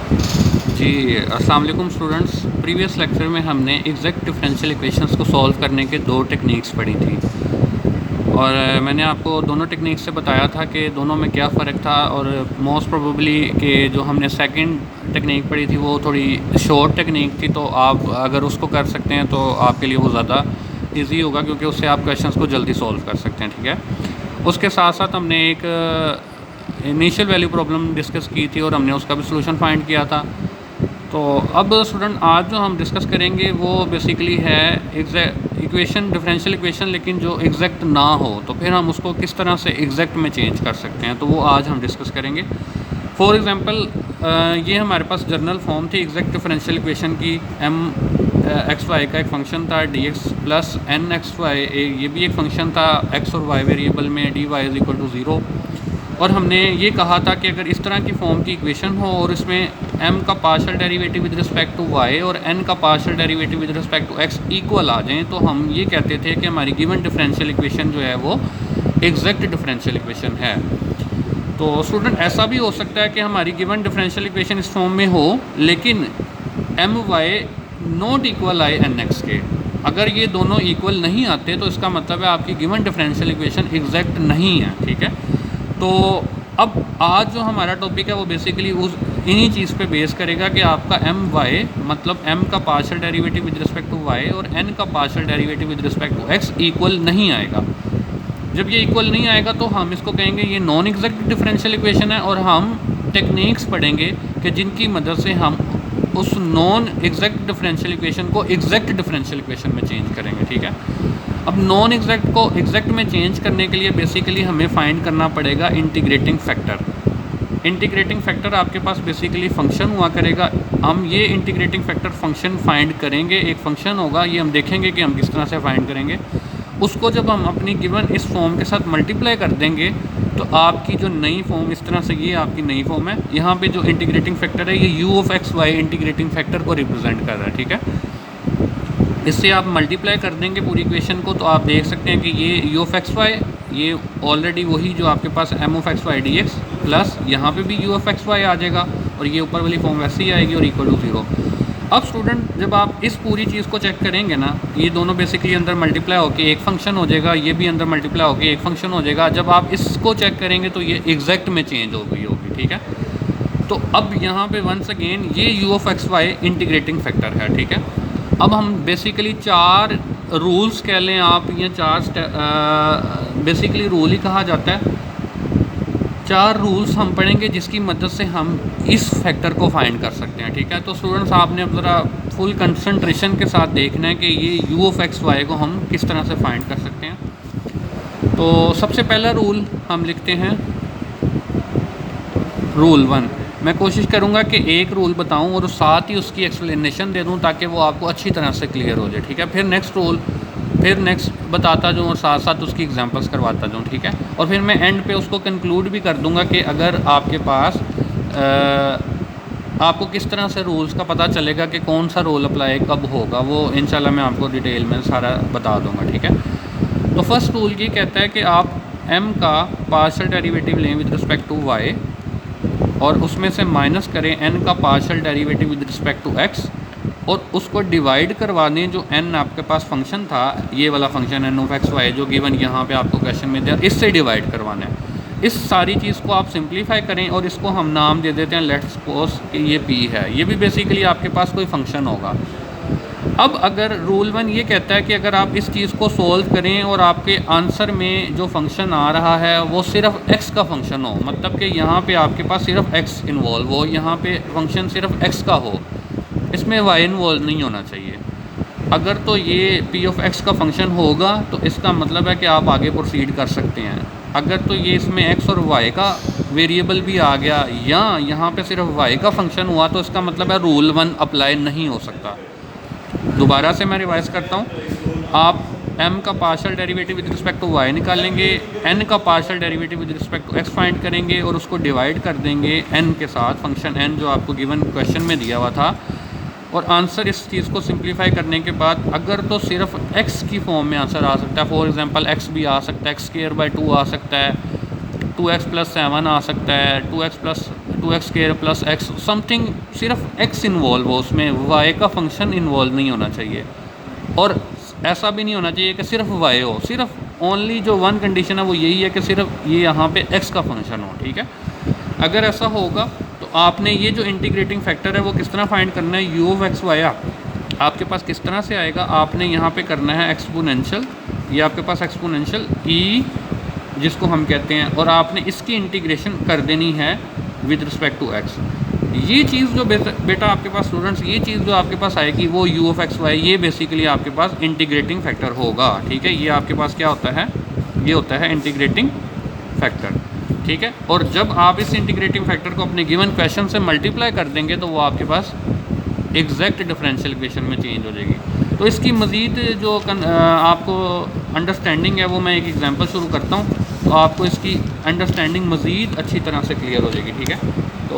जी, अस्सलाम वालेकुम students. Previous lecture में हमने एग्जैक्ट डिफरेंशियल इक्वेशंस को सॉल्व करने के दो टेक्निक्स पढ़ी थी और मैंने आपको दोनों टेक्निक्स से बताया था कि दोनों में क्या फ़र्क था और मोस्ट प्रोबेबली कि जो हमने सेकंड टेक्निक पढ़ी थी वो थोड़ी शॉर्ट टेक्निक थी, तो आप अगर उसको कर सकते हैं तो आपके लिए वो ज़्यादा इजी होगा क्योंकि उससे आप क्वेश्चंस को जल्दी सॉल्व कर सकते हैं। ठीक है, उसके साथ साथ हमने एक इनिशियल वैल्यू प्रॉब्लम डिस्कस की थी और हमने उसका भी सलूशन फाइंड किया था। तो अब स्टूडेंट आज जो हम डिस्कस करेंगे वो बेसिकली है एग्जैक्ट इक्वेशन, डिफरेंशियल इक्वेशन, लेकिन जो एग्जैक्ट ना हो तो फिर हम उसको किस तरह से एग्जैक्ट में चेंज कर सकते हैं, तो वो आज हम डिस्कस करेंगे। फॉर एग्ज़ाम्पल ये हमारे पास जर्नल फॉर्म थी एग्जैक्ट डिफरेंशियल इक्वेशन की। एम एक्स वाई का एक फंक्शन था D x plus N X Y, ये भी एक फंक्शन था एक्स और वाई वेरिएबल में, D Y is equal to zero. और हमने ये कहा था कि अगर इस तरह की फॉर्म की इक्वेशन हो और इसमें m का partial derivative with respect to y और n का partial derivative with respect to x equal आ जाएं, तो हम ये कहते थे कि हमारी गिवन डिफरेंशियल इक्वेशन जो है वो एग्जैक्ट डिफरेंशियल इक्वेशन है। तो स्टूडेंट ऐसा भी हो सकता है कि हमारी गिवन डिफरेंशियल इक्वेशन इस फॉर्म में हो लेकिन एम वाई नॉट इक्वल आई एन एक्स के। अगर ये दोनों इक्वल नहीं आते तो इसका मतलब है आपकी गिवन डिफरेंशियल इक्वेशन एग्जैक्ट नहीं है। ठीक है, तो अब आज जो हमारा टॉपिक है वो बेसिकली उस इन्हीं चीज़ पे बेस करेगा कि आपका एम वाई मतलब m का partial derivative with respect to y और n का partial derivative with respect to x equal नहीं आएगा। जब ये इक्वल नहीं आएगा तो हम इसको कहेंगे ये नॉन एग्जैक्ट डिफरेंशियल इक्वेशन है और हम टेक्निक्स पढ़ेंगे कि जिनकी मदद से हम उस नॉन एग्जैक्ट डिफरेंशियल इक्वेशन को एग्जैक्ट डिफरेंशियल इक्वेशन में चेंज करेंगे। ठीक है, अब नॉन एग्जैक्ट को एग्जैक्ट में चेंज करने के लिए बेसिकली हमें फाइंड करना पड़ेगा इंटीग्रेटिंग फैक्टर। इंटीग्रेटिंग फैक्टर आपके पास बेसिकली फ़ंक्शन हुआ करेगा। हम ये इंटीग्रेटिंग फैक्टर फंक्शन फाइंड करेंगे, एक फ़ंक्शन होगा, ये हम देखेंगे कि हम किस तरह से फाइंड करेंगे। उसको जब हम अपनी गिवन इस फॉर्म के साथ मल्टीप्लाई कर देंगे तो आपकी जो नई फॉर्म इस तरह से, ये आपकी नई फॉर्म है। यहाँ पे जो इंटीग्रेटिंग फैक्टर है ये you of x Y integrating factor को रिप्रेजेंट कर रहा है। ठीक है, इससे आप मल्टीप्लाई कर देंगे पूरी इक्वेशन को तो आप देख सकते हैं कि ये यू ऑफ एक्स वाई, ये ऑलरेडी वही जो आपके पास m of x y d x plus यहाँ पे भी यू ऑफ एक्स वाई आ जाएगा और ये ऊपर वाली फॉर्म वैसे ही आएगी और इक्वल टू ज़ीरो। अब स्टूडेंट जब आप इस पूरी चीज़ को चेक करेंगे ना, ये दोनों बेसिकली अंदर मल्टीप्लाई होकर एक फंक्शन हो जाएगा, ये भी अंदर मल्टीप्लाई होकर एक फंक्शन हो जाएगा। जब आप इसको चेक करेंगे तो ये एग्जैक्ट में चेंज हो गई होगी। ठीक है, तो अब यहाँ पे वंस अगेन ये you of x Y integrating factor है। ठीक है, अब हम बेसिकली चार रूल्स कह लें आप, ये चार बेसिकली रूल ही कहा जाता है। चार रूल्स हम पढ़ेंगे जिसकी मदद से हम इस फैक्टर को फाइंड कर सकते हैं। ठीक है, तो स्टूडेंट्स आपने अब ज़रा फुल कंसंट्रेशन के साथ देखना है कि ये यू ऑफ एक्स वाई को हम किस तरह से फाइंड कर सकते हैं। तो सबसे पहला रूल हम लिखते हैं रूल 1। मैं कोशिश करूंगा कि एक रूल बताऊं और साथ ही उसकी एक्सप्लेनेशन दे दूं ताकि वो आपको अच्छी तरह से क्लियर हो जाए। ठीक है, फिर नेक्स्ट रूल, फिर नेक्स्ट बताता जाऊँ और साथ साथ उसकी एग्जांपल्स करवाता जाऊँ। ठीक है, और फिर मैं एंड पे उसको कंक्लूड भी कर दूंगा कि अगर आपके पास आपको किस तरह से रूल्स का पता चलेगा कि कौन सा रूल अप्लाई कब होगा, वो इंशाल्लाह मैं आपको डिटेल में सारा बता दूँगा। ठीक है, तो फर्स्ट रूल ये कहता है कि आप m का पार्शियल डेरिवेटिव लें विद रिस्पेक्ट टू y और उसमें से माइनस करें n का partial derivative with respect to x और उसको डिवाइड करवा दें। जो n आपके पास फंक्शन था, ये वाला function n of x Y जो गिवन यहाँ पे आपको क्वेश्चन में दिया, इससे डिवाइड करवाना है। इस सारी चीज़ को आप सिंप्लीफाई करें और इसको हम नाम दे देते हैं लेट्स सपोज कि ये p है। ये भी बेसिकली आपके पास कोई फंक्शन होगा। अब अगर रूल 1 ये कहता है कि अगर आप इस चीज़ को सोल्व करें और आपके आंसर में जो फंक्शन आ रहा है वो सिर्फ x का फंक्शन हो, मतलब कि यहाँ पे आपके पास सिर्फ x इन्वॉल्व हो, यहाँ पे फंक्शन सिर्फ x का हो, इसमें y इन्वॉल्व नहीं होना चाहिए। अगर तो ये p ऑफ x का फंक्शन होगा तो इसका मतलब है कि आप आगे प्रोसीड कर सकते हैं। अगर तो ये इसमें x और y का वेरिएबल भी आ गया या यहाँ पे सिर्फ y का फंक्शन हुआ तो इसका मतलब है रूल 1 अप्लाई नहीं हो सकता। दोबारा से मैं रिवाइज करता हूँ। आप m का partial derivative with respect to y निकालेंगे, n का partial derivative with respect to x find करेंगे और उसको डिवाइड कर देंगे n के साथ, फंक्शन n जो आपको गिवन क्वेश्चन में दिया हुआ था। और आंसर इस चीज़ को सिंप्लीफाई करने के बाद अगर तो सिर्फ x की फॉर्म में आंसर आ सकता है, फॉर एग्जांपल x भी आ सकता है, x² बाई 2 आ सकता है, 2x + 7 आ सकता है, 2x + 2x square plus x something, सिर्फ x इन्वॉल्व हो उसमें, y का फंक्शन इन्वॉल्व नहीं होना चाहिए। और ऐसा भी नहीं होना चाहिए कि सिर्फ y हो, सिर्फ ओनली जो वन कंडीशन है वो यही है कि सिर्फ ये यहाँ पे x का फंक्शन हो, ठीक है। अगर ऐसा होगा तो आपने ये जो इंटीग्रेटिंग फैक्टर है वो किस तरह फाइंड करना है, u ऑफ x y आपके पास किस तरह से आएगा, आपने यहाँ पे करना है एक्सपोनेंशियल, ये आपके पास एक्सपोनेंशियल e जिसको हम कहते हैं, और आपने इसकी इंटीग्रेशन कर देनी है विद रिस्पेक्ट टू x। ये चीज़ जो बेटा आपके पास स्टूडेंट्स, ये चीज़ जो आपके पास आएगी वो u ऑफ x y, ये बेसिकली आपके पास इंटीग्रेटिंग फैक्टर होगा, ठीक है। ये आपके पास क्या होता है, ये होता है इंटीग्रेटिंग फैक्टर, ठीक है। और जब आप इस इंटीग्रेटिंग फैक्टर को अपने गिवन क्वेश्चन से मल्टीप्लाई कर देंगे तो वो आपके पास एग्जैक्ट डिफरेंशियल इक्वेशन में चेंज हो जाएगी। तो इसकी मज़ीद जो आपको अंडरस्टैंडिंग है वो मैं एक एग्जांपल शुरू करता हूँ, तो आपको इसकी अंडरस्टैंडिंग मज़ीद अच्छी तरह से क्लियर हो जाएगी, ठीक है। तो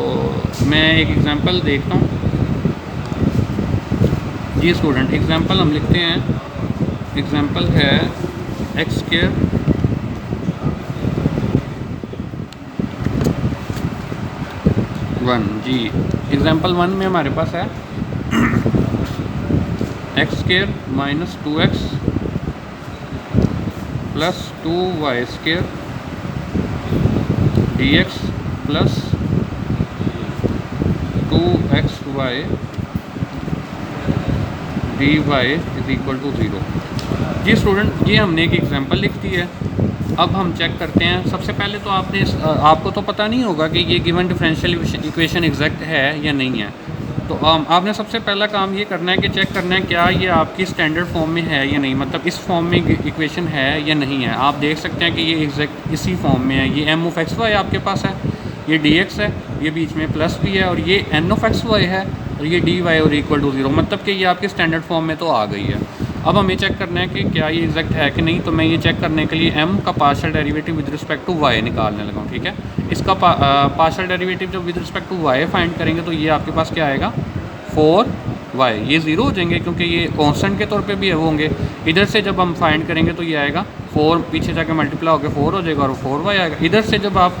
मैं एक एग्जांपल देखता हूँ जी स्टूडेंट। एग्जांपल हम लिखते हैं, एग्जांपल है x स्क्वायर वन जी। एग्जांपल 1 में हमारे पास है x square minus 2x plus 2y square dx plus 2xy dy is equal to 0। जी स्टूडेंट, ये हमने एक एग्जांपल लिख दी है। अब हम चेक करते हैं। सबसे पहले तो आपको तो पता नहीं होगा कि ये गिवन डिफरेंशियल इक्वेशन एग्जैक्ट है या नहीं है। तो आपने सबसे पहला काम ये करना है कि चेक करना है क्या ये आपकी स्टैंडर्ड फॉर्म में है या नहीं, मतलब इस फॉर्म में इक्वेशन है या नहीं है। आप देख सकते हैं कि ये एग्जैक्ट इसी फॉर्म में है। ये m ऑफ एक्स वाई आपके पास है, ये dx है, ये बीच में प्लस भी है, और ये n ऑफ एक्स वाई है, और ये dy और इक्वल टू 0, मतलब कि ये आपकी स्टैंडर्ड फॉर्म में तो आ गई है। अब हमें चेक करना है कि क्या ये एग्जैक्ट है कि नहीं। तो मैं ये चेक करने के लिए m का partial derivative with respect to y निकालने लगा हूँ, ठीक है। इसका पार्शियल डेरिवेटिव जब with respect to y find करेंगे तो ये आपके पास क्या आएगा, 4y। ये 0 हो जाएंगे क्योंकि ये कांस्टेंट के तौर पे भी होंगे। इधर से जब हम फाइंड करेंगे तो ये आएगा 4, पीछे जाके मल्टीप्लाई होकर 4 हो जाएगा और 4y आएगा। इधर से जब आप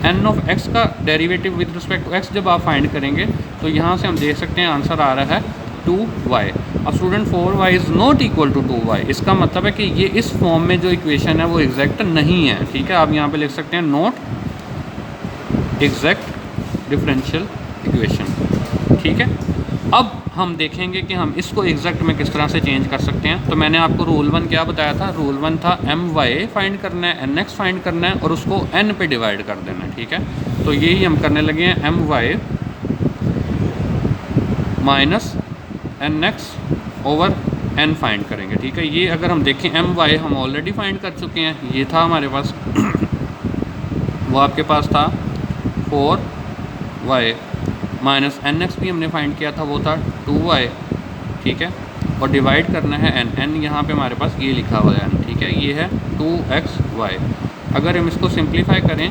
n ऑफ x का derivative with respect to x जब आप फाइंड करेंगे तो यहाँ से हम देख सकते हैं आंसर आ रहा है 2y। अब student 4y is not equal to 2y, इसका मतलब है कि ये इस फॉर्म में जो इक्वेशन है वो एग्जैक्ट नहीं है, ठीक है। आप यहाँ पे लिख सकते हैं नॉट एग्जैक्ट डिफरेंशियल इक्वेशन, ठीक है। अब हम देखेंगे कि हम इसको एग्जैक्ट में किस तरह से चेंज कर सकते हैं। तो मैंने आपको रूल 1 क्या बताया था, रूल 1 था my फाइंड करना है, nx फाइंड करना है और उसको n पे डिवाइड कर देना है, ठीक है। तो यही हम करने लगे हैं, my minus nx over n find करेंगे, ठीक है। ये अगर हम देखें my हम ऑलरेडी फाइंड कर चुके हैं, ये था हमारे पास वो आपके पास था 4y माइनस nx भी हमने फाइंड किया था, वो था 2y, ठीक है। और डिवाइड करना है n यहाँ पे हमारे पास ये लिखा हुआ है n, ठीक है। ये है 2xy। अगर हम इसको सिंप्लीफाई करें,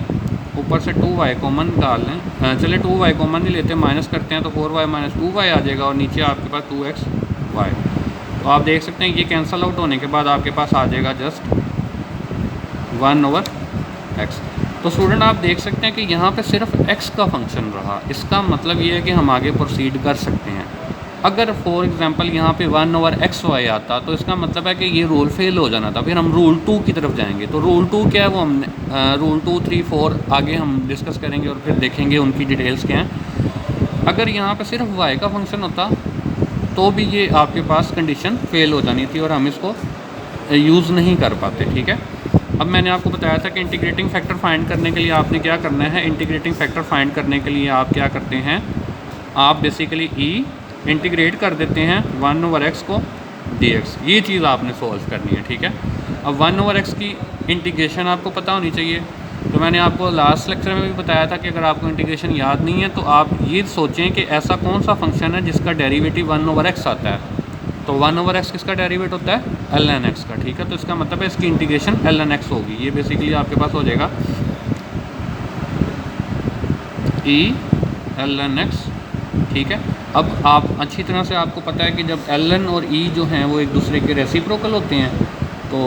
ऊपर से 2y कॉमन निकाल लें, चले 2y कॉमन नहीं लेते, माइनस करते हैं तो 4y माइनस 2y आ जाएगा और नीचे आपके पास 2xy। तो आप देख सकते हैं ये कैंसल आउट होने के बाद आपके पास आ जाएगा जस्ट 1 ओवर x। तो स्टूडेंट आप देख सकते हैं कि यहाँ पे सिर्फ x का फंक्शन रहा, इसका मतलब ये है कि हम आगे प्रोसीड कर सकते हैं। अगर फॉर एग्जांपल यहाँ पे 1 ओवर xy आता तो इसका मतलब है कि ये रूल फेल हो जाना था, फिर हम रूल 2 की तरफ जाएंगे। तो रूल 2 क्या है वो हमने रूल 2, 3, 4 आगे हम डिस्कस करेंगे और फिर देखेंगे उनकी डिटेल्स क्या हैं। अगर यहाँ पे सिर्फ y का फंक्शन होता तो भी ये आपके पास कंडीशन फेल हो जानी थी और हम इसको यूज़ नहीं कर पाते, ठीक है। अब मैंने आपको बताया था कि इंटीग्रेटिंग फैक्टर फाइंड करने के लिए आपने क्या करना है। इंटीग्रेटिंग फैक्टर फाइंड करने के लिए आप क्या करते हैं, आप बेसिकली इंटीग्रेट कर देते हैं 1 ओवर x को dx। ये चीज़ आपने सॉल्व करनी है, ठीक है। अब 1 ओवर x की इंटीग्रेशन आपको पता होनी चाहिए। तो मैंने आपको लास्ट लेक्चर में भी बताया था कि अगर आपको इंटीग्रेशन याद नहीं है तो आप ये सोचें कि ऐसा कौन सा फंक्शन है जिसका डेरिवेटिव 1 ओवर x आता है। तो 1 ओवर x किसका डेरिवेट होता है, ln x का, ठीक है। तो इसका मतलब है इसकी इंटीग्रेशन ln x होगी। ये बेसिकली आपके पास हो जाएगा ln x, ठीक है। अब आप अच्छी तरह से आपको पता है कि जब ln और जो हैं वो एक दूसरे के रेसिप्रोकल होते हैं, तो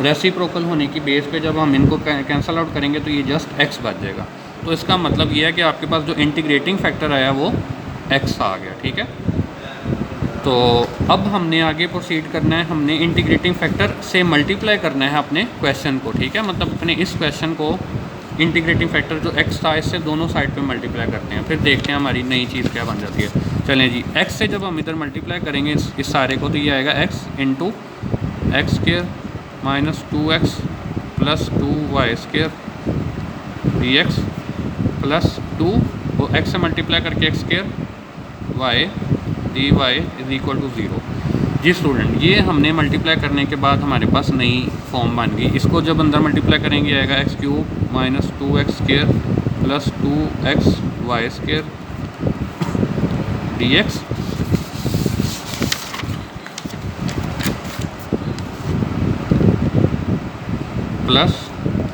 रेसिप्रोकल होने की बेस पे जब हम इनको कैंसल आउट करेंगे तो ये जस्ट x बच जाएगा। तो इसका मतलब ये है कि आपके पास जो इंटीग्रेटिंग फैक्टर आया वो x आ गया, ठीक है। तो अब हमने आगे प्रोसीड करना है, हमने इंटीग्रेटिंग फैक्टर से मल्टीप्लाई करना है अपने क्वेश्चन को, ठीक है। मतलब अपने इस क्वेश्चन को इंटीग्रेटिंग फैक्टर जो x था इससे दोनों साइड पे मल्टीप्लाई करते हैं, फिर देखते हैं हमारी नई चीज़ क्या बन जाती है। चलें जी, x से जब हम इधर मल्टीप्लाई करेंगे इस सारे को, तो ये आएगा x into X square minus 2x plus 2y² dx plus 2 और x से मल्टीप्लाई करके x² y dy is equal to 0। जी स्टूडेंट, ये हमने मल्टीप्लाई करने के बाद हमारे पास नई फॉर्म बन गई। इसको जब अंदर मल्टीप्लाई करेंगे आएगा x³ minus 2x² plus 2xy² dx plus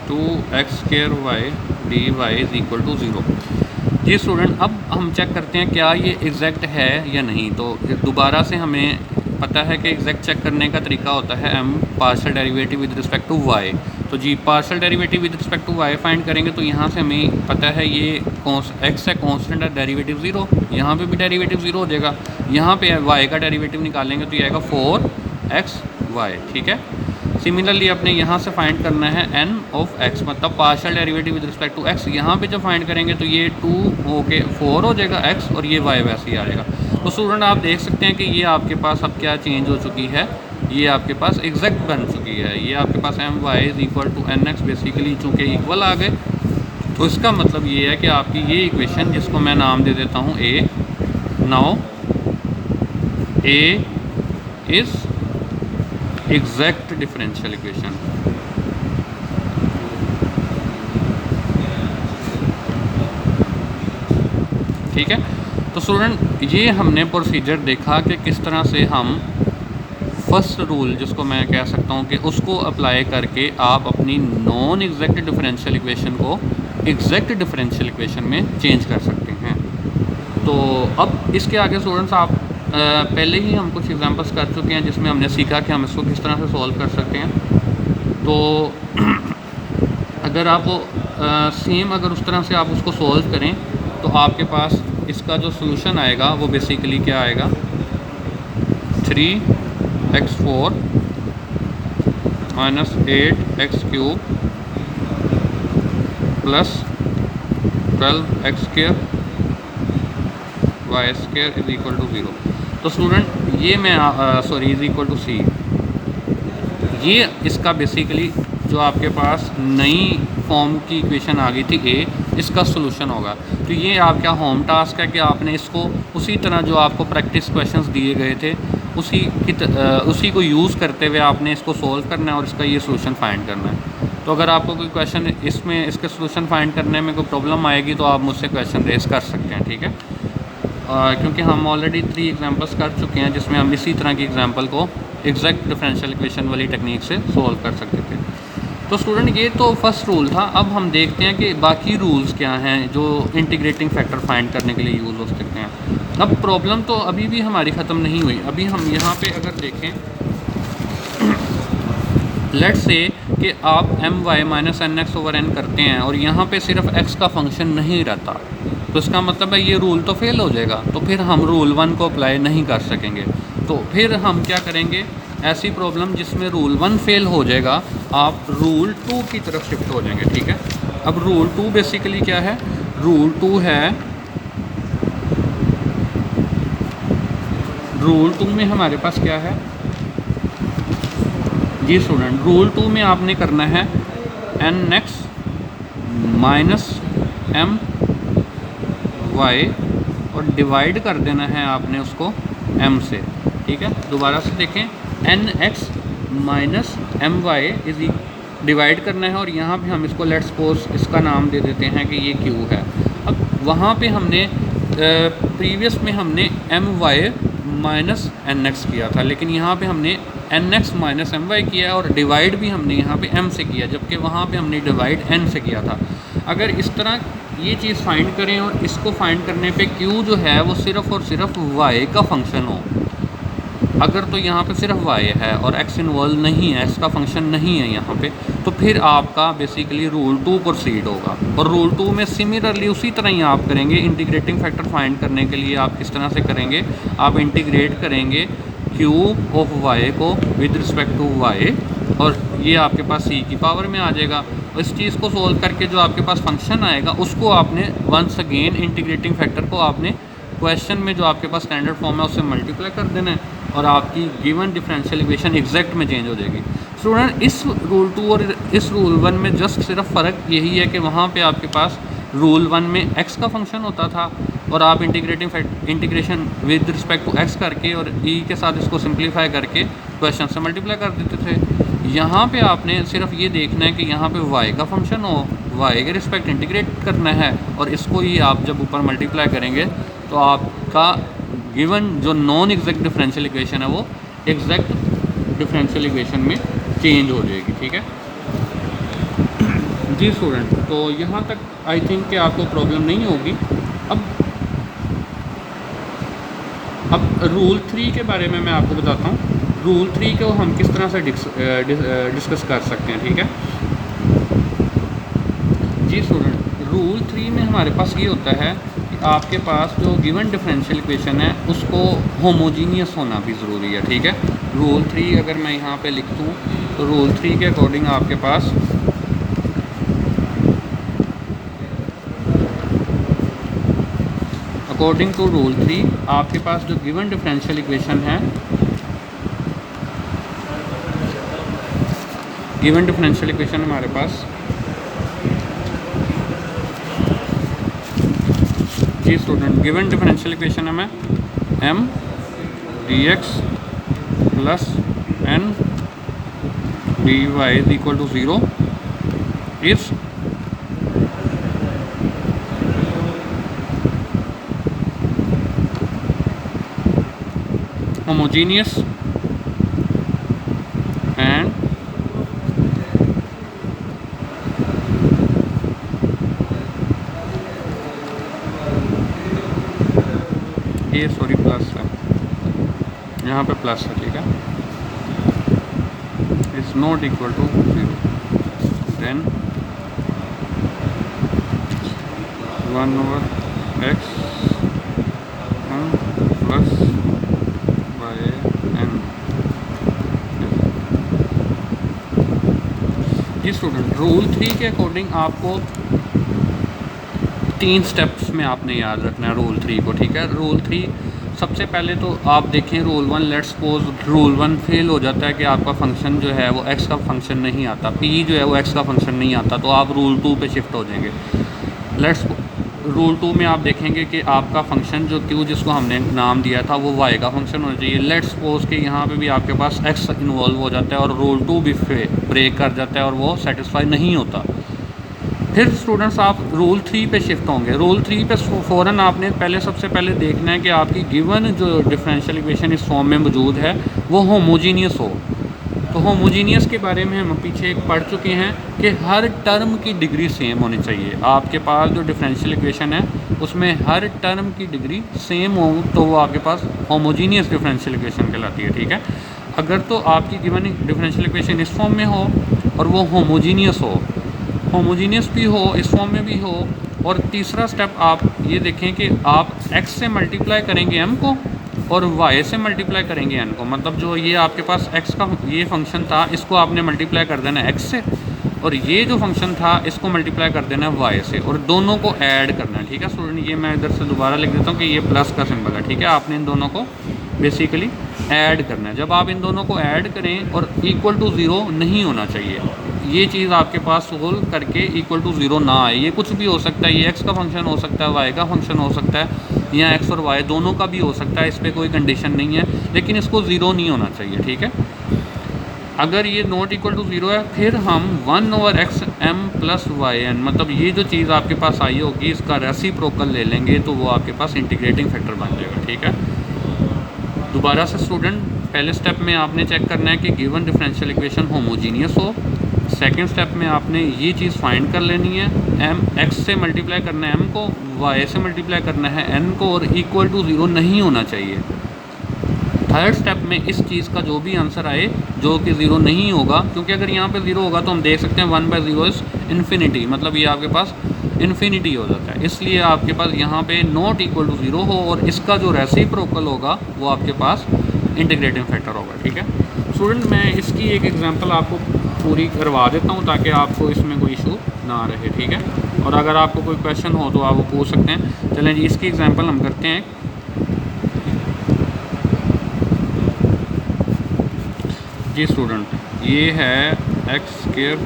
2x² dy is equal to 0। जी स्टूडेंट, अब हम चेक करते हैं क्या ये एग्जैक्ट है या नहीं। तो दोबारा से हमें पता है कि एग्जैक्ट चेक करने का तरीका होता है m partial derivative with respect to y। तो जी partial derivative with respect to y find करेंगे, तो यहाँ से हमें पता है ये x है कांस्टेंट है, डेरिवेटिव 0, यहाँ पे भी डेरिवेटिव 0 हो जाएगा। यहाँ पे y का डेरिवेटिव निकालेंगे तो ये आएगा 4xy, ठीक है। सिमिलरली अपने यहाँ से फाइंड करना है n ऑफ x, मतलब partial derivative with respect to x। यहाँ पे जब फाइंड करेंगे तो ये 2 होके 4 हो जाएगा x और ये y वैसे ही आ जाएगा। तो स्टूडेंट आप देख सकते हैं कि ये आपके पास अब क्या चेंज हो चुकी है, ये आपके पास एग्जैक्ट बन चुकी है। ये आपके पास my is equal to nx basically चूँकि इक्वल आ गए, तो इसका मतलब ये है कि आपकी ये इक्वेशन, जिसको मैं नाम दे देता हूँ a, now a is exact differential equation. ठीक है, तो स्टूडेंट ये हमने प्रोसीजर देखा कि किस तरह से हम फर्स्ट रूल, जिसको मैं कह सकता हूँ कि उसको अप्लाई करके आप अपनी नॉन एग्जैक्ट डिफरेंशियल इक्वेशन को एग्जैक्ट डिफरेंशियल इक्वेशन में चेंज कर सकते हैं। तो अब इसके आगे स्टूडेंट्स आप पहले ही हम कुछ एग्जांपल्स कर चुके हैं जिसमें हमने सीखा कि हम इसको किस तरह से सॉल्व कर सकते हैं। तो अगर आप सेम अगर उस तरह से आप उसको सॉल्व करें तो आपके पास इसका जो सॉल्यूशन आएगा वो बेसिकली क्या आएगा, 3x4 minus 8x³ plus 12x² y² is equal to 0। तो स्टूडेंट ये मैं sorry is equal to c, ये इसका बेसिकली जो आपके पास नई फॉर्म की इक्वेशन आ गई थी a, इसका सॉल्यूशन होगा। तो ये आपका होम टास्क है कि आपने इसको उसी तरह जो आपको प्रैक्टिस क्वेश्चंस दिए गए थे उसी को यूज़ करते हुए आपने इसको सॉल्व करना है और इसका ये सॉल्यूशन फाइंड करना है। तो अगर आपको कोई क्वेश्चन इसमें इसके सॉल्यूशन फाइंड करने में कोई प्रॉब्लम आएगी तो आप मुझसे क्वेश्चन रेस कर सकते हैं, ठीक है। क्योंकि हम ऑलरेडी 3 एग्जांपल्स कर चुके हैं जिसमें हम इसी तरह की एग्जांपल को एग्जैक्ट डिफरेंशियल इक्वेशन वाली टेक्निक से सॉल्व कर सकते थे। तो स्टूडेंट ये तो फर्स्ट रूल था। अब हम देखते हैं कि बाकी रूल्स क्या हैं जो इंटीग्रेटिंग फैक्टर फाइंड करने के लिए यूज़ हो सकते हैं। अब प्रॉब्लम तो अभी भी हमारी ख़त्म नहीं हुई। अभी हम यहाँ पे अगर देखें, लेट्स से कि आप my माइनस nx/n करते हैं और यहाँ पे सिर्फ x का फंक्शन नहीं रहता, तो इसका मतलब है ये रूल तो फेल हो जाएगा। तो फिर हम रूल 1 को अप्लाई नहीं कर सकेंगे। तो फिर हम क्या करेंगे, ऐसी प्रॉब्लम जिसमें रूल 1 फेल हो जाएगा, आप रूल 2 की तरफ शिफ्ट हो जाएंगे, ठीक है। अब रूल 2 बेसिकली क्या है, रूल 2 है, रूल 2 में हमारे पास क्या है जी स्टूडेंट, रूल 2 में आपने करना है nx माइनस my और डिवाइड कर देना है आपने उसको m से, ठीक है। दोबारा से देखें, nx minus my is divide करना है और यहाँ पे हम इसको लेट्स सपोज इसका नाम दे देते हैं कि ये q है। अब वहाँ पे हमने प्रीवियस में हमने my माइनस nx किया था, लेकिन यहाँ पे हमने nx माइनस my किया और डिवाइड भी हमने यहाँ पे m से किया, जबकि वहाँ पे हमने डिवाइड n से किया था। अगर इस तरह ये चीज़ फाइंड करें और इसको फाइंड करने पे q जो है वो सिर्फ़ और सिर्फ y का फंक्शन हो, अगर तो यहाँ पे सिर्फ y है और x इन्वॉल्व नहीं है, x का फंक्शन नहीं है यहाँ पे, तो फिर आपका बेसिकली रूल 2 प्रोसीड होगा। और रूल 2 में सिमिलरली उसी तरह ही आप करेंगे। इंटीग्रेटिंग फैक्टर फाइंड करने के लिए आप किस तरह से करेंगे, आप इंटीग्रेट करेंगे क्यूब ऑफ y को विद रिस्पेक्ट टू y, और ये आपके पास c की पावर में आ जाएगा। इस चीज़ को सोल्व करके जो आपके पास फंक्शन आएगा उसको आपने वंस अगेन इंटीग्रेटिंग फैक्टर को आपने क्वेश्चन में जो आपके पास स्टैंडर्ड फॉर्म है उससे मल्टीप्लाई कर देना है, और आपकी गिवन डिफरेंशियल इक्वेशन एग्जैक्ट में चेंज हो जाएगी। स्टूडेंट, इस रूल 2 और इस रूल 1 में जस्ट सिर्फ फ़र्क यही है कि वहाँ पे आपके पास रूल 1 में x का फंक्शन होता था और आप integration with respect to x करके और e के साथ इसको सिंप्लीफाई करके क्वेश्चन से मल्टीप्लाई कर देते थे। यहाँ पे आपने सिर्फ ये देखना है कि यहाँ पे y का फंक्शन हो, y के रिस्पेक्ट इंटीग्रेट करना है, और इसको ही आप जब ऊपर मल्टीप्लाई करेंगे तो आपका गिवन जो नॉन एग्जैक्ट डिफरेंशियल इक्वेशन है वो एग्जैक्ट डिफरेंशियल इक्वेशन में चेंज हो जाएगी। ठीक है जी स्टूडेंट, तो यहाँ तक आई थिंक कि आपको प्रॉब्लम नहीं होगी। अब रूल 3 के बारे में मैं आपको बताता हूँ। रूल 3 को हम किस तरह से डिस्कस कर सकते हैं। ठीक है जी स्टूडेंट, रूल 3 में हमारे पास ये होता है कि आपके पास जो गिवन डिफरेंशियल इक्वेशन है उसको होमोजीनियस होना भी ज़रूरी है। ठीक है, रूल 3 अगर मैं यहाँ पे लिख दूँ तो रूल 3 के अकॉर्डिंग आपके पास अकॉर्डिंग टू रूल 3 आपके पास जो गिवन डिफरेंशियल इक्वेशन है, गिवन डिफरेंशियल इक्वेशन हमारे पास जी स्टूडेंट, गिवन डिफरेंशियल इक्वेशन है मैं m dx plus n dy is equal to 0 is homogeneous and ये सॉरी प्लस है, यहाँ पे प्लस है। ठीक है, is not equal to 0, then 1/x plus जी स्टूडेंट, रूल 3 के अकॉर्डिंग आपको 3 स्टेप्स में आपने याद रखना है रूल 3 को। ठीक है, रूल 3 सबसे पहले तो आप देखें rule 1, let's suppose rule 1 fail हो जाता है कि आपका फंक्शन जो है वो x का फंक्शन नहीं आता, p जो है वो x का फंक्शन नहीं आता, तो आप रूल 2 पे शिफ्ट हो जाएंगे। लेट्स रूल 2 में आप देखेंगे कि आपका फंक्शन जो q जिसको हमने नाम दिया था वो y का फंक्शन होना चाहिए। लेट्स सपोज कि यहाँ पे भी आपके पास x इन्वॉल्व हो जाता है और रूल 2 भी ब्रेक कर जाता है और वो सेटिस्फाई नहीं होता। फिर स्टूडेंट्स आप रूल 3 पे शिफ्ट होंगे। रूल 3 पे फ़ौरन आपने सबसे पहले देखना है कि आपकी गिवन जो डिफरेंशियल इक्वेशन इस फॉर्म में मौजूद है वो होमोजीनियस हो। तो होमोजीनियस के बारे में हम पीछे पढ़ चुके हैं कि हर टर्म की डिग्री सेम होनी चाहिए। आपके पास जो डिफरेंशियल इक्वेशन है उसमें हर टर्म की डिग्री सेम हो तो वो आपके पास होमोजीनियस डिफरेंशियल इक्वेशन कहलाती है। ठीक है, अगर तो आपकी गिवन डिफरेंशियल इक्वेशन इस फॉर्म में हो और वो होमोजीनियस हो, होमोजीनियस भी हो, इस फॉर्म में भी हो, और तीसरा स्टेप आप ये देखें कि आप x से मल्टीप्लाई करेंगे m को और y से मल्टीप्लाई करेंगे n को। मतलब जो ये आपके पास x का ये फंक्शन था इसको आपने मल्टीप्लाई कर देना है x से, और ये जो फंक्शन था इसको मल्टीप्लाई कर देना है y से, और दोनों को ऐड करना है। ठीक है स्टूडेंट, ये मैं इधर से दोबारा लिख देता हूँ कि ये प्लस का सिंबल है। ठीक है, आपने इन दोनों को बेसिकली ऐड करना है। जब आप इन दोनों को ऐड करें और इक्वल टू 0 नहीं होना चाहिए, ये चीज़ आपके पास सोल्व करके इक्वल टू 0 ना आए। ये कुछ भी हो सकता है, ये x का फंक्शन हो सकता है, y का फंक्शन हो सकता है, या x और y दोनों का भी हो सकता है, इस पर कोई कंडीशन नहीं है, लेकिन इसको 0 नहीं होना चाहिए। ठीक है, अगर ये नॉट इक्वल टू 0 है फिर हम 1/x m plus Y N, मतलब ये जो चीज़ आपके पास आई होगी इसका रेसिप्रोकल ले लेंगे तो वो आपके पास इंटीग्रेटिंग फैक्टर बन जाएगा। ठीक है, दोबारा से स्टूडेंट, पहले स्टेप में आपने चेक करना है कि गिवन डिफरेंशियल इक्वेशन होमोजीनियस हो। सेकेंड स्टेप में आपने ये चीज़ फाइंड कर लेनी है, x से मल्टीप्लाई करना है m को, y से मल्टीप्लाई करना है n को, और इक्वल टू 0 नहीं होना चाहिए। थर्ड स्टेप में इस चीज़ का जो भी आंसर आए जो कि ज़ीरो नहीं होगा, क्योंकि अगर यहाँ पे ज़ीरो होगा तो हम देख सकते हैं 1/0 इज़ इन्फिनिटी, मतलब ये आपके पास इन्फिनिटी हो जाता है। इसलिए आपके पास यहाँ पे नॉट इक्वल टू ज़ीरो हो और इसका जो रेसिप्रोकल होगा वो आपके पास इंटीग्रेटिंग फैक्टर होगा। ठीक है स्टूडेंट, मैं इसकी एक एग्जांपल आपको पूरी करवा देता हूँ ताकि आपको इसमें कोई इशू ना रहे। ठीक है, और अगर आपको कोई क्वेश्चन हो तो आप वो पूछ सकते हैं। चलें जी, इसकी एग्जांपल हम करते हैं। जी स्टूडेंट, ये है x square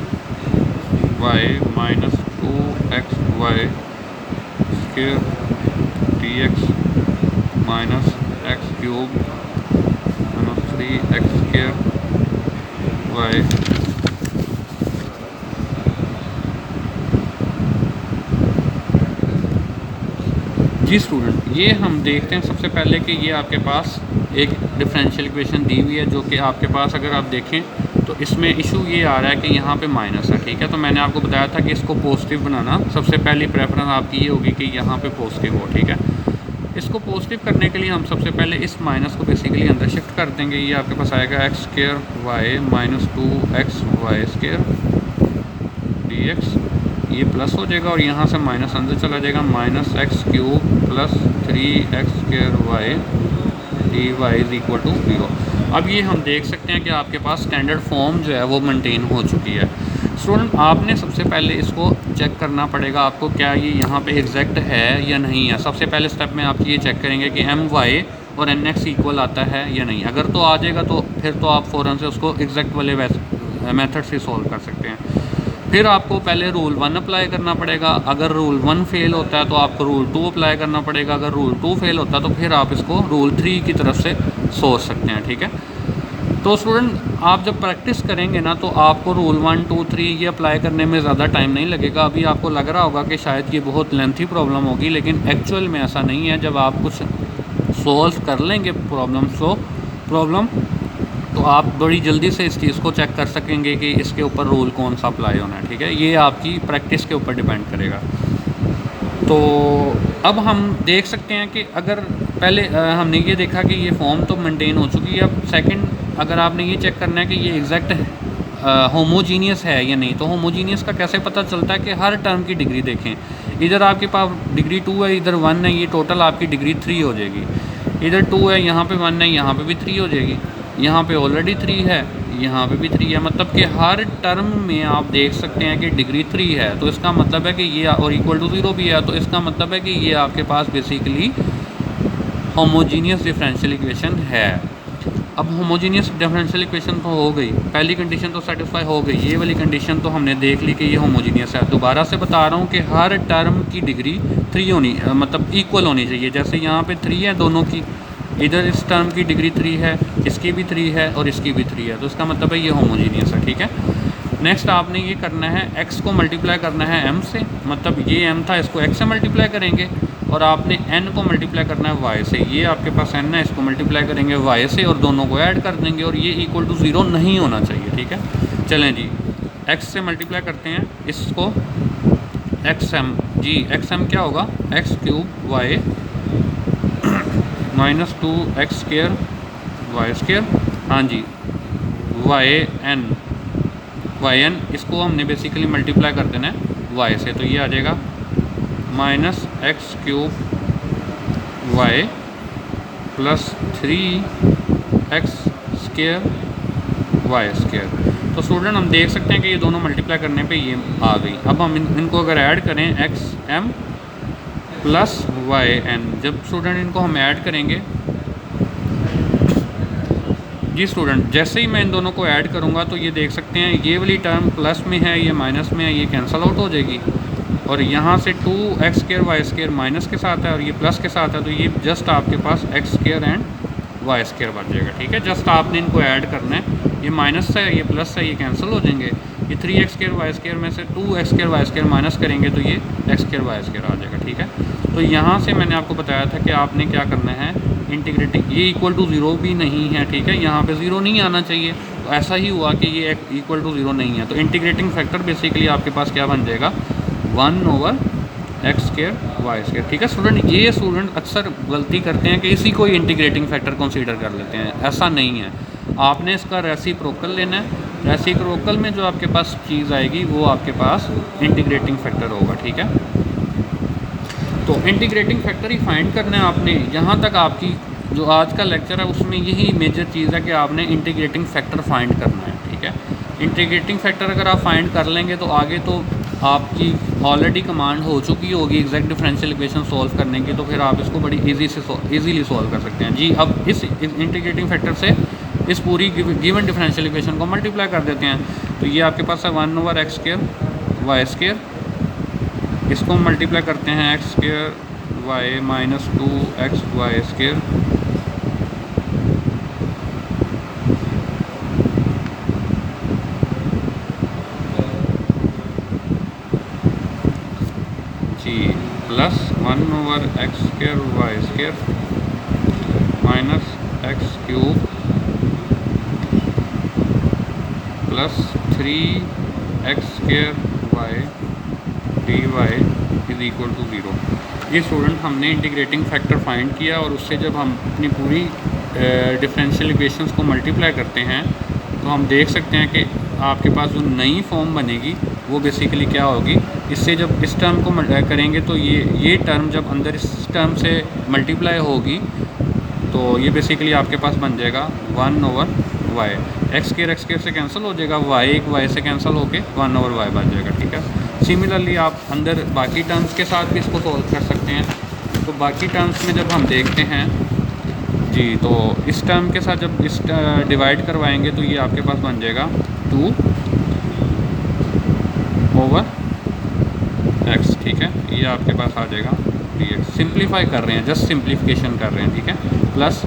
Y minus 2xy square dx minus x cube minus 3x square y. जी स्टूडेंट, ये हम देखते हैं सबसे पहले कि ये आपके पास एक डिफरेंशियल इक्वेशन दी हुई है जो कि आपके पास अगर आप देखें तो इसमें इशू ये आ रहा है कि यहाँ पे माइनस है। ठीक है, तो मैंने आपको बताया था कि इसको पॉजिटिव बनाना, सबसे पहली प्रेफरेंस आपकी ये होगी कि यहाँ पे पॉजिटिव हो। ठीक है, इसको पॉजिटिव करने के लिए हम सबसे पहले इस माइनस को बेसिकली अंदर शिफ्ट कर देंगे। ये आपके पास आएगा X square Y minus 2xy square dx, ये प्लस हो जाएगा और यहाँ से माइनस अंदर चला जाएगा, minus x cube plus 3x square Y dy is equal to 0। अब ये हम देख सकते हैं कि आपके पास स्टैंडर्ड फॉर्म जो है वो मेंटेन हो चुकी है। स्टूडेंट, आपने सबसे पहले इसको चेक करना पड़ेगा आपको क्या ये यहाँ पे एग्जैक्ट है या नहीं है। सबसे पहले स्टेप में आप ये चेक करेंगे कि my और nx इक्वल आता है या नहीं। अगर तो आ जाएगा तो फिर तो आप फ़ौरन से उसको एग्जैक्ट वाले मेथड से सॉल्व कर सकते हैं। फिर आपको पहले रूल 1 अप्लाई करना पड़ेगा। अगर रूल 1 फेल होता है तो आपको रूल 2 अप्लाई करना पड़ेगा। अगर रूल 2 फेल होता है तो फिर आप इसको रूल 3 की तरफ से सोच सकते हैं। ठीक है, तो स्टूडेंट आप जब प्रैक्टिस करेंगे ना तो आपको रूल 1, 2, 3 ये अप्लाई करने में ज़्यादा टाइम नहीं लगेगा। अभी आपको लग रहा होगा कि शायद ये बहुत लेंथी प्रॉब्लम होगी, लेकिन एक्चुअल में ऐसा नहीं है। जब आप कुछ सॉल्व कर लेंगे प्रॉब्लम तो आप बड़ी जल्दी से इस चीज़ को चेक कर सकेंगे कि इसके ऊपर रूल कौन सा अप्लाई होना है। ठीक है, ये आपकी प्रैक्टिस के ऊपर डिपेंड करेगा। तो अब हम देख सकते हैं कि अगर पहले हमने ये देखा कि ये फॉर्म तो मेंटेन हो चुकी है। अब सेकंड, अगर आपने ये चेक करना है कि ये एग्जैक्ट होमोजीनियस है या नहीं, तो होमोजीनियस का कैसे पता चलता है कि हर टर्म की डिग्री देखें। इधर आपके पास डिग्री 2 है, इधर 1 है, ये टोटल आपकी डिग्री 3 हो जाएगी। इधर 2 है, यहाँ पे 1 है, यहाँ पे भी 3 हो जाएगी। यहाँ पे ऑलरेडी 3 है, यहाँ पे भी 3 है, मतलब कि हर टर्म में आप देख सकते हैं कि डिग्री 3 है। तो इसका मतलब है कि ये और इक्वल टू 0 भी है, तो इसका मतलब है कि ये आपके पास बेसिकली होमोजीनियस डिफरेंशियल इक्वेशन है। अब होमोजीनियस डिफरेंशियल इक्वेशन तो हो गई, पहली कंडीशन तो सेटिस्फाई हो गई, ये वाली कंडीशन तो हमने देख ली कि ये होमोजीनियस है। दोबारा से बता रहा हूँ कि हर टर्म की डिग्री 3 होनी, मतलब इक्वल होनी चाहिए। जैसे यहाँ पे 3 है दोनों की, इधर इस टर्म की डिग्री 3 है, इसकी भी 3 है और इसकी भी 3 है, तो इसका मतलब है ये होमोजीनियस है। ठीक है, नेक्स्ट आपने ये करना है x को मल्टीप्लाई करना है m से, मतलब ये m था, इसको x से मल्टीप्लाई करेंगे और आपने n को मल्टीप्लाई करना है y से। ये आपके पास n है, इसको मल्टीप्लाई करेंगे y से और दोनों को ऐड कर देंगे और ये इक्वल टू 0 नहीं होना चाहिए। ठीक है, चलें जी, x से मल्टीप्लाई करते हैं इसको, xm जी, xm क्या होगा, X cube y minus 2x square Y square, हाँ जी, yn, इसको हमने बेसिकली मल्टीप्लाई कर देना है y से, तो ये आ जाएगा minus x cube Y plus 3x square Y square. तो स्टूडेंट हम देख सकते हैं कि ये दोनों मल्टीप्लाई करने पे ये आ गई। अब हम इनको अगर ऐड करें xm प्लस yn, जब स्टूडेंट इनको हम ऐड करेंगे, जी स्टूडेंट जैसे ही मैं इन दोनों को ऐड करूंगा तो ये देख सकते हैं ये वाली टर्म प्लस में है, ये माइनस में है, ये कैंसिल आउट हो जाएगी और यहाँ से 2x square Y square minus के साथ है और ये प्लस के साथ है, तो ये जस्ट आपके पास x square and y square बन जाएगा। ठीक है, जस्ट आपने इनको ऐड करना है, ये माइनस है, ये प्लस है, ये कैंसिल हो जाएंगे। ये 3x स्क्वायर वाई स्क्वायर में से 2x square Y square minus करेंगे तो ये एक्स स्क्वायर वाई स्क्वायर आ जाएगा। ठीक है, तो यहाँ से मैंने आपको बताया था कि आपने क्या करना है, इंटीग्रेटिंग, ये इक्वल टू 0 भी नहीं है। ठीक है, यहाँ पे 0 नहीं आना चाहिए, तो ऐसा ही हुआ कि ये इक्वल टू 0 नहीं है, तो इंटीग्रेटिंग फैक्टर बेसिकली आपके पास क्या बन जाएगा, 1/√3 एक्स स्क्वायर वाई स्क्वायर। ठीक है स्टूडेंट, ये स्टूडेंट अक्सर गलती करते हैं कि इसी को ही इंटीग्रेटिंग फैक्टर कंसीडर कर लेते हैं। ऐसा नहीं है, आपने इसका रेसिप्रोकल लेना है। रेसिप्रोकल में जो आपके पास चीज़ आएगी वो आपके पास इंटीग्रेटिंग फैक्टर होगा। ठीक है, तो इंटीग्रेटिंग फैक्टर ही फाइंड करना है आपने। यहाँ तक आपकी जो आज का लेक्चर है उसमें यही मेजर चीज़ है कि आपने इंटीग्रेटिंग फैक्टर फाइंड करना है। ठीक है, इंटीग्रेटिंग फैक्टर अगर आप फाइंड कर लेंगे तो आगे तो आपकी ऑलरेडी कमांड हो चुकी होगी एग्जैक्ट डिफरेंशियल इक्वेशन सॉल्व करने की, तो फिर आप इसको बड़ी इजीली सॉल्व कर सकते हैं। जी, अब इस इंटीग्रेटिंग फैक्टर से इस पूरी गिवन डिफरेंशियल इक्वेशन को मल्टीप्लाई कर देते हैं। तो ये आपके पास है 1/x स्क्वायर वाई स्क्वायर, इसको मल्टीप्लाई करते हैं x square Y minus 2x Y square जी plus 1/x square Y square minus x cube plus 3x square Y D Y is equal to 0। ये स्टूडेंट हमने इंटीग्रेटिंग फैक्टर फाइंड किया और उससे जब हम अपनी पूरी डिफरेंशियल इक्वेशंस को मल्टीप्लाई करते हैं तो हम देख सकते हैं कि आपके पास जो नई फॉर्म बनेगी वो बेसिकली क्या होगी। इससे जब इस टर्म को करेंगे तो ये टर्म जब अंदर इस टर्म से मल्टीप्लाई होगी तो ये बेसिकली आपके पास बन जाएगा 1/y। एक्स स्क्वायर से कैंसिल हो जाएगा, y से कैंसिल होके 1/y बन जाएगा। ठीक है, सिमिलरली आप अंदर बाकी टर्म्स के साथ भी इसको सॉल्व कर सकते हैं। तो बाकी टर्म्स में जब हम देखते हैं जी, तो इस टर्म के साथ जब इस डिवाइड करवाएंगे तो ये आपके पास बन जाएगा 2/x। ठीक है, ये आपके पास आ जाएगा dx। सिंप्लीफाई कर रहे हैं, जस्ट सिंप्लीफिकेशन कर रहे हैं। ठीक है, प्लस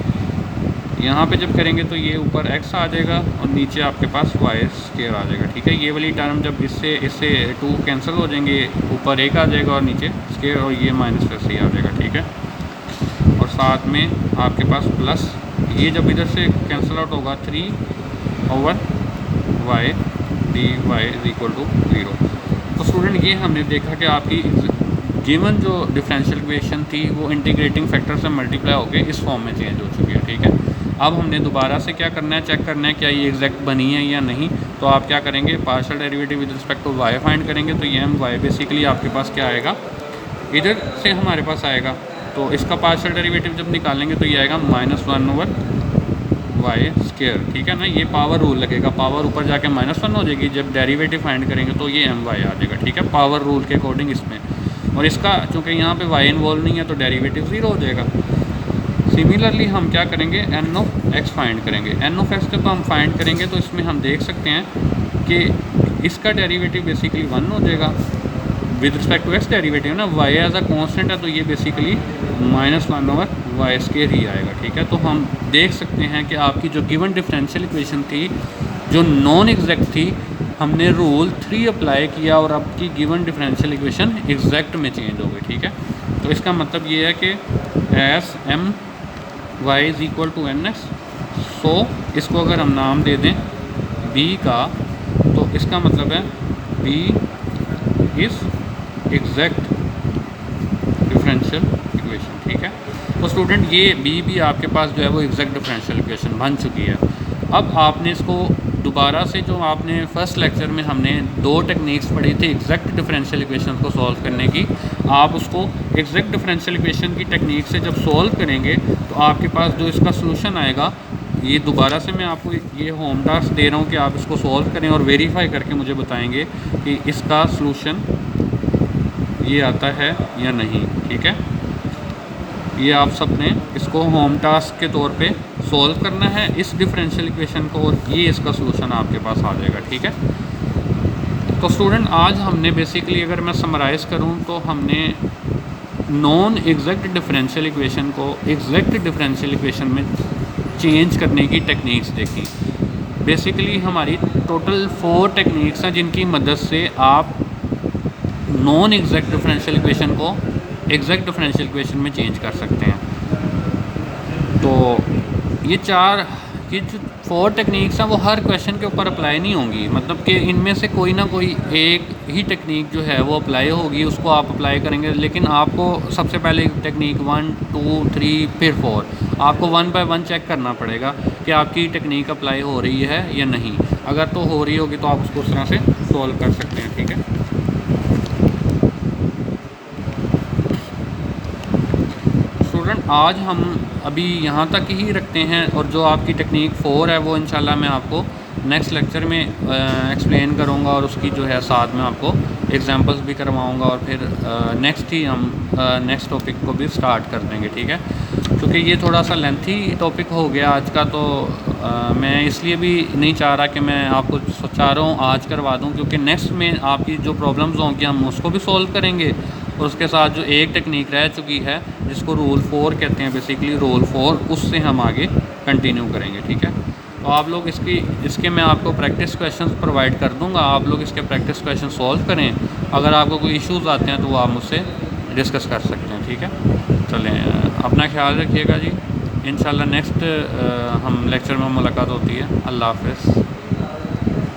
यहाँ पे जब करेंगे तो ये ऊपर x आ जाएगा और नीचे आपके पास y स्क्वायर आ जाएगा। ठीक है, ये वाली टर्म जब इससे 2 कैंसिल हो जाएंगे, ऊपर 1 आ जाएगा और नीचे स्क्वायर और ये माइनस वैसे ही आ जाएगा। ठीक है, और साथ में आपके पास प्लस ये जब इधर से कैंसिल आउट होगा 3/y dy is equal to 0। तो स्टूडेंट ये हमने देखा कि आपकी गिवन जो डिफरेंशियल इक्वेशन थी वो इंटीग्रेटिंग फैक्टर से मल्टीप्लाई होकर इस फॉर्म में चेंज हो चुकी है। ठीक है, अब हमने दोबारा से क्या करना है, चेक करना है क्या ये एग्जैक्ट बनी है या नहीं। तो आप क्या करेंगे, partial derivative with respect to Y find करेंगे। तो ये वाई बेसिकली आपके पास क्या आएगा, इधर से हमारे पास आएगा। तो इसका पार्शियल डेरिवेटिव जब निकालेंगे तो ये आएगा -1/y स्क्वायर। ठीक है ना, ये पावर रूल लगेगा, पावर ऊपर जाके -1 हो जाएगी। जब डेरिवेटिव फाइंड करेंगे तो ये my आ जाएगा। ठीक है, पावर रूल के अकॉर्डिंग इसमें, और इसका चूँकि यहाँ पे y इन्वॉल्व नहीं है तो डेरिवेटिव 0 हो जाएगा। सिमिलरली हम क्या करेंगे, n ऑफ x फाइंड करेंगे। n ऑफ x जब हम फाइंड करेंगे तो इसमें हम देख सकते हैं कि इसका डेरिवेटिव बेसिकली 1 हो जाएगा with respect to x derivative ना, y एज अ कांस्टेंट है तो ये बेसिकली -1/y स्क्वायर ही आएगा। ठीक है, तो हम देख सकते हैं कि आपकी जो गिवन डिफरेंशियल इक्वेशन थी जो नॉन एग्जैक्ट थी, हमने रूल 3 अप्लाई किया और आपकी गिवन डिफरेंशियल इक्वेशन एग्जैक्ट में चेंज हो गई। ठीक है, तो इसका मतलब ये है कि s m y is equal to n x. So इसको अगर हम नाम दे दें b का, तो इसका मतलब है b is exact differential equation. ठीक है, तो स्टूडेंट ये b भी आपके पास जो है वो एग्जैक्ट डिफरेंशियल इक्वेशन बन चुकी है। अब आपने इसको दोबारा से, जो आपने फर्स्ट लेक्चर में हमने 2 टेक्निक्स पढ़ी थी एग्जैक्ट डिफरेंशियल इक्वेशन को सॉल्व करने की, आप उसको एग्जैक्ट डिफरेंशियल इक्वेशन की टेक्निक से जब सॉल्व करेंगे तो आपके पास जो इसका सलूशन आएगा, ये दोबारा से मैं आपको ये होम टास्क दे रहा हूँ कि आप इसको सॉल्व करें और वेरीफाई करके मुझे बताएंगे कि इसका सलूशन ये आता है या नहीं। ठीक है, ये आप सब ने इसको होम टास्क के तौर पे सॉल्व करना है इस डिफरेंशियल इक्वेशन को, और ये इसका सलूशन आपके पास आ जाएगा। ठीक है, तो स्टूडेंट आज हमने बेसिकली, अगर मैं समराइज़ करूं तो हमने नॉन एग्जैक्ट डिफरेंशियल इक्वेशन को एग्जैक्ट डिफरेंशियल इक्वेशन में चेंज करने की टेक्निक्स देखी। बेसिकली हमारी टोटल 4 टेक्निक्स हैं जिनकी मदद से आप नॉन एग्जैक्ट डिफरेंशियल इक्वेशन को एग्जैक्ट डिफरेंशियल इक्वेशन में चेंज कर सकते हैं। तो ये 4 कि जो 4 टेक्निक्स हैं वो हर क्वेश्चन के ऊपर अप्लाई नहीं होंगी, मतलब कि इनमें से कोई ना कोई एक ही टेक्निक जो है वो अप्लाई होगी, उसको आप अप्लाई करेंगे। लेकिन आपको सबसे पहले टेक्निक 1 2 3 फिर 4 आपको 1 बाय 1 चेक करना पड़ेगा कि आपकी टेक्निक अप्लाई हो रही है या नहीं। अगर तो हो रही होगी तो आप उसको उस तरह से सॉल्व कर सकते हैं, ठीक है। स्टूडेंट आज हम अभी यहाँ तक ही रखते हैं, और जो आपकी टेक्निक 4 है वो इंशाल्लाह मैं आपको नेक्स्ट लेक्चर में एक्सप्लेन करूँगा, और उसकी जो है साथ में आपको एग्जांपल्स भी करवाऊँगा, और फिर नेक्स्ट ही हम नेक्स्ट टॉपिक को भी स्टार्ट कर देंगे, ठीक है। क्योंकि ये थोड़ा सा लेंथी टॉपिक हो गया आज का, तो मैं इसलिए भी नहीं चाह रहा कि मैं आपको चाह रहा हूँ आज करवा दूँ, क्योंकि नेक्स्ट में आपकी जो प्रॉब्लम्स होंगी हम उसको भी सॉल्व करेंगे, और उसके साथ जो एक टेक्निक रह चुकी है जिसको रूल 4 कहते हैं, बेसिकली रूल 4, उससे हम आगे कंटिन्यू करेंगे, ठीक है। तो आप लोग इसके मैं आपको प्रैक्टिस क्वेश्चंस प्रोवाइड कर दूंगा, आप लोग इसके प्रैक्टिस क्वेश्चन सॉल्व करें। अगर आपको कोई इश्यूज़ आते हैं तो वो आप मुझसे डिस्कस कर सकते हैं, ठीक है। चलें, अपना ख्याल रखिएगा जी। इंशाल्लाह नेक्स्ट हम लेक्चर में मुलाकात होती है। अल्लाह हाफ़िज़।